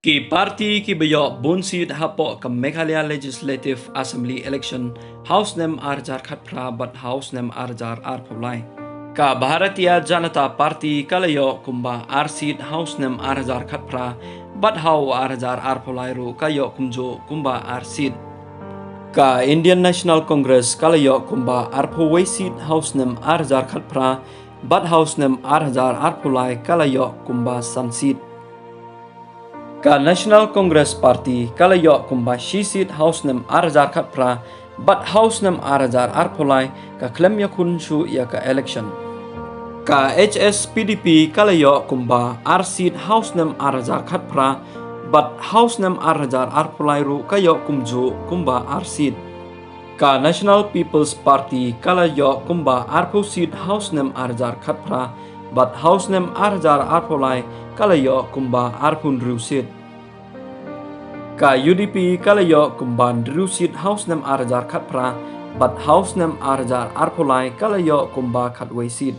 Ki parti ki bayok bun seat hapok ke Meghalaya Legislative Assembly election House nem arjar khat pra but House nem arjar arpulai. Ka Bharatiya Janata Party kalayo kumba ar seat House nem arjar khat pra but how arjar arpulai ru kayo kumjo kumba ar seat. Ka Indian National Congress kalayo kumba arpawai seat House nem arjar khat pra but House nem arjar arpulai kalayo kumba san seat. Ka National Congress Party kalayo kumba shi seat House nem arjar khat pra but House nem arjar arpulai ka klem yakun shu ya ka election. Ka HSPDP kalayo kumba ar seat House nem arjar khat pra but House nem arjar arpulai ru kayo kumju kumba ar seat. Ka National People's Party kalayo kumba arpu seat House nem arjar khat pra but House nem arjar arpulai kalayo kumba arpun ru seat. Ka UDP kalayo kumba ru seat House nem arjar khat pra but House nem arjar arpulai kalayo kumba khatway seat.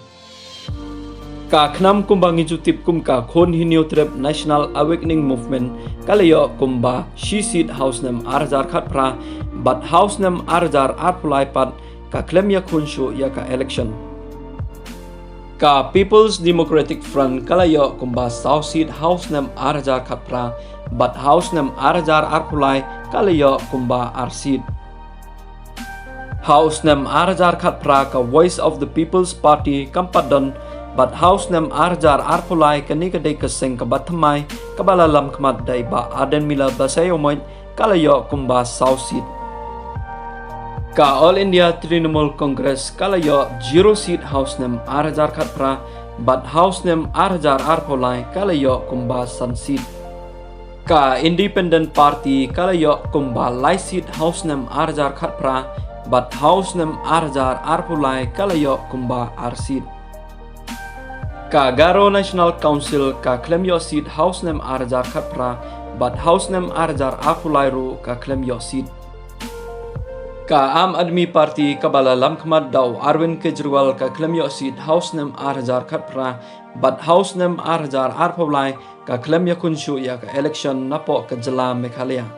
Ka khnam kumba ngijutip kumka khon hiniotrep National Awakening Movement kalayo kumba shi seat House nem arjar khat pra but House nem arjar arpulai pat ka klem ya khunshu ya ka election. Ka People's Democratic Front kalayo kumba South seat House nem arjar khat pra but House nem arjar arpulai kalayo kumba ar seat. House nem arjar khat pra ka Voice of the People's Party kampadan but House nem arjar arpulai kanikadai kaseng kabathamai kabalalam kmat dai ba aden mila basayomoy kalayo kumba South seat. Ka All India Trinamool Congress kalayo 0 seat House nem arjar khat pra but House nem arjar arpulai kalayo kumba san seat. Ka Independent Party kalayo kumba lai seat House nem arjar khat pra but House nem arjar arpulai kalayo kumba ar seat. Ka Garo National Council ka klem yo seat House nem arjar khat pra but House nem arjar arpulai ru ka klem yo seat. Ka Aam Aadmi Party kabala lamkmat daw Arvind Kejriwal ka klem yo seat House nem arjar khat pra but House nem arjar arpulai ka klem ya kunshu ya ka election napo ka Jala Meghalaya.